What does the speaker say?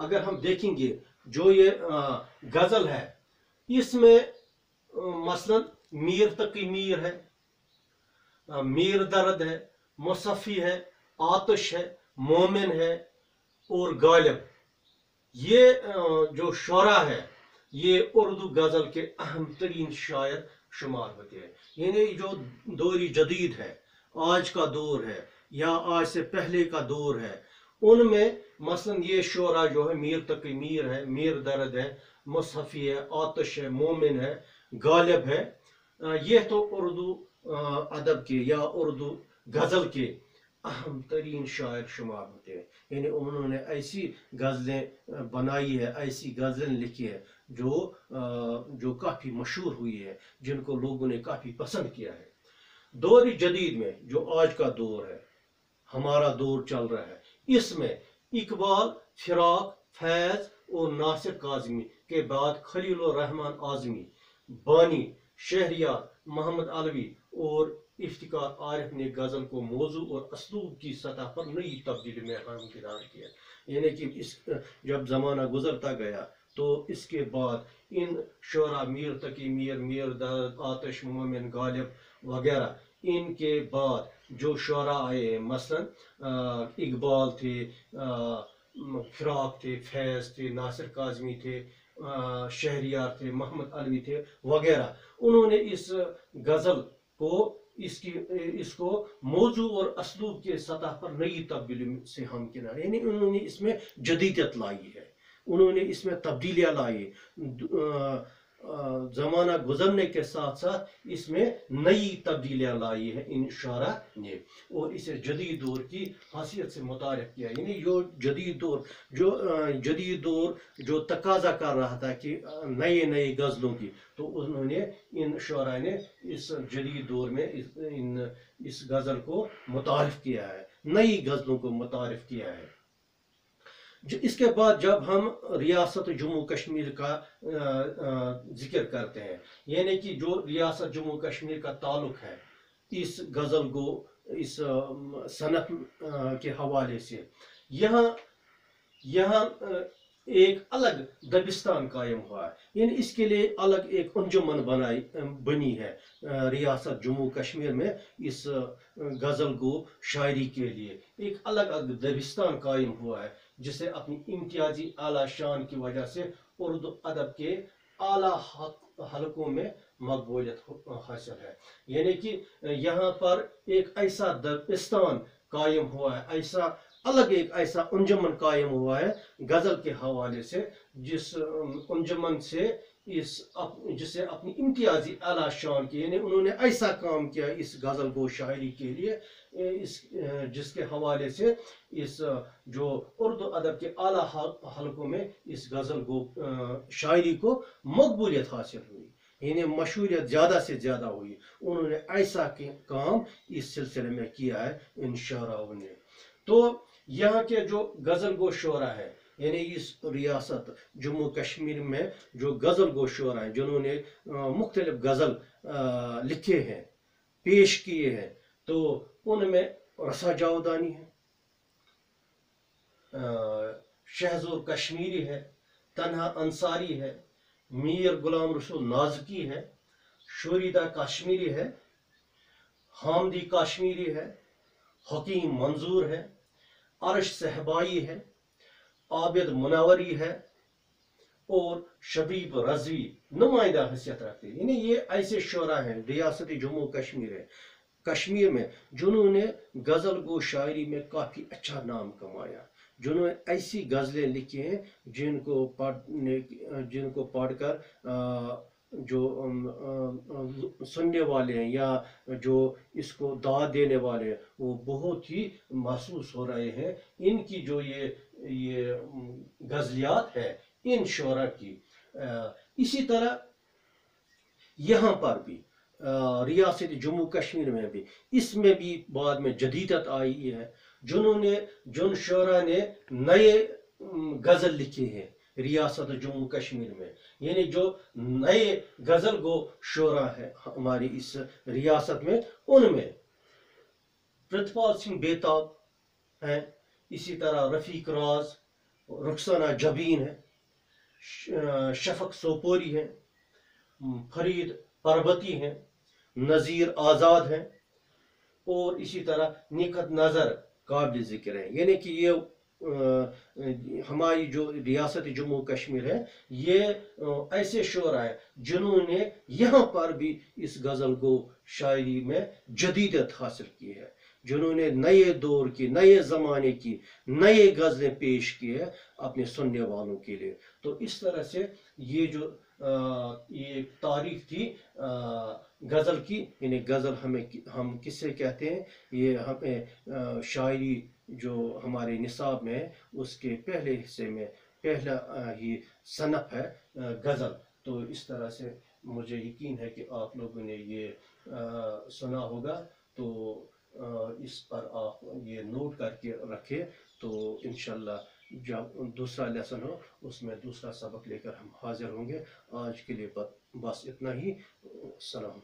اگر ہم دیکھیں گے جو یہ غزل ہے اس میں مثلا میر تقی میر ہے، میر درد ہے، مصفی ہے، آتش ہے، مومن ہے اور غالب، یہ جو شعراء ہے یہ اردو غزل کے اہم ترین شاعر شمار ہوتے ہیں. یعنی جو دور جدید ہے، آج کا دور ہے یا آج سے پہلے کا دور ہے، ان میں مثلا یہ شعراء جو ہے میر تقی میر ہے، میر درد ہے، مصحفی ہے، آتش ہے، مومن ہے، غالب ہے، یہ تو اردو ادب کے یا اردو غزل کے اہم ترین شاعر شمار ہوتے ہیں. یعنی انہوں نے ایسی غزلیں بنائی ہے، ایسی غزلیں لکھی ہے جو کافی مشہور ہوئی ہے، جن کو لوگوں نے کافی پسند کیا ہے. دور جدید میں جو آج کا دور ہے، ہمارا دور چل رہا ہے، اس میں اقبال، فراق، فیض اور ناصر کاظمی کے بعد خلیل الرحمن اعظمی، بانی، شہریار، محمد علوی اور افتخار عارف نے غزل کو موضوع اور اسلوب کی سطح پر نئی تبدیلی میں ہمکنار کیا. یعنی کہ جب زمانہ گزرتا گیا تو اس کے بعد ان شعراء میر تقی میر، میر درد، آتش، مومن، غالب وغیرہ، ان کے بعد جو شعراء آئے مثلا اقبال تھے، فراق تھے، فیض تھے، ناصر کاظمی تھے، شہریار تھے، محمد علوی تھے وغیرہ، انہوں نے اس غزل کو اس کو موضوع اور اسلوب کے سطح پر نئی تبدیلی سے ہمکنار، یعنی انہوں نے اس میں جدیدیت لائی ہے، انہوں نے اس میں تبدیلیاں لائی. زمانہ گزرنے کے ساتھ ساتھ اس میں نئی تبدیلیاں لائی ہیں ان شعراء نے اور اسے جدید دور کی حیثیت سے متعارف کیا. یعنی جدید دور جو تقاضا کر رہا تھا کہ نئی غزلوں کی، تو انہوں نے ان شعراء نے اس جدید دور میں اس غزل کو متعارف کیا ہے، نئی غزلوں کو متعارف کیا ہے. اس کے بعد جب ہم ریاست جموں کشمیر کا ذکر کرتے ہیں، یعنی کہ جو ریاست جموں کشمیر کا تعلق ہے اس غزل کو اس صنف کے حوالے سے، یہاں ایک الگ دبستان قائم ہوا ہے. یعنی اس کے لیے الگ ایک انجمن بنی ہے ریاست جموں کشمیر میں. اس غزل کو شاعری کے لیے ایک الگ دبستان قائم ہوا ہے، جسے اپنی امتیازی اعلیٰ شان کی وجہ سے اردو ادب کے اعلیٰ حلقوں میں مقبولیت حاصل ہے. یعنی کہ یہاں پر ایک ایسا دبستان قائم ہوا ہے، ایسا انجمن قائم ہوا ہے غزل کے حوالے سے، جس انجمن سے جسے اپنی امتیازی اعلیٰ شان کی، یعنی انہوں نے ایسا کام کیا اس غزل کو شاعری کے لیے جس کے حوالے سے اس جو اردو ادب کے اعلیٰ حلقوں میں اس غزل کو شاعری کو مقبولیت حاصل ہوئی، یعنی مشہوریت زیادہ سے زیادہ ہوئی. انہوں نے ایسا کام اس سلسلے میں کیا ہے ان شعراؤں نے. تو یہاں کے جو غزل گو شعراء ہے، یعنی اس ریاست جموں کشمیر میں جو غزل گو شعراء ہیں جنہوں نے مختلف غزل لکھے ہیں، پیش کیے ہیں، تو ان میں رسا جاودانی ہے، شہزور کشمیری ہے، تنہا انصاری ہے، میر غلام رسول نازکی ہے، شوریدہ کشمیری ہے، حامدی کشمیری ہے، حکیم منظور ہے، عرش صحبائی ہے، عابد منوری ہے اور شبیب رضوی نمائندہ حیثیت رکھتے ہیں. یعنی یہ ایسے شعراء ہیں ریاست جموں کشمیر میں جنہوں نے غزل گو شاعری میں کافی اچھا نام کمایا، جنہوں نے ایسی غزلیں لکھی ہیں جن کو پڑھ کر جو سننے والے ہیں یا جو اس کو داد دینے والے ہیں وہ بہت ہی محسوس ہو رہے ہیں. ان کی جو یہ غزلیات ہے ان شعراء کی. اسی طرح یہاں پر بھی ریاست جموں کشمیر میں بھی اس میں بھی بعد میں جدیدت آئی ہے. جن شعراء نے نئے غزل لکھے ہیں ریاست جموں کشمیر میں، یعنی جو نئے غزل گو شعراء ہے ہماری اس ریاست میں، ان میں پرتپال سنگھ بیتاب ہیں، اسی طرح رفیق راز، رخسانہ جبین ہے، شفق سوپوری ہیں، فرید پربتی ہیں، نذیر آزاد ہیں، اور اسی طرح نکت نظر قابل ذکر ہے. یعنی کہ یہ ہماری جو ریاست جموں کشمیر ہے، یہ ایسے شعراء ہیں جنہوں نے یہاں پر بھی اس غزل کو شاعری میں جدیدت حاصل کی ہے، جنہوں نے نئے دور کی، نئے زمانے کی نئے غزلیں پیش کی ہے اپنے سننے والوں کے لیے. تو اس طرح سے یہ جو یہ تاریخ تھی غزل کی، یعنی غزل ہم کس سے کہتے ہیں؟ یہ ہمیں شاعری جو ہمارے نصاب میں ہے اس کے پہلے حصے میں پہلا ہی صنف ہے غزل. تو اس طرح سے مجھے یقین ہے کہ آپ لوگوں نے یہ سنا ہوگا، تو اس پر آپ یہ نوٹ کر کے رکھے، تو انشاءاللہ جب دوسرا لیسن ہو اس میں دوسرا سبق لے کر ہم حاضر ہوں گے. آج کے لیے بس اتنا ہی. سلام.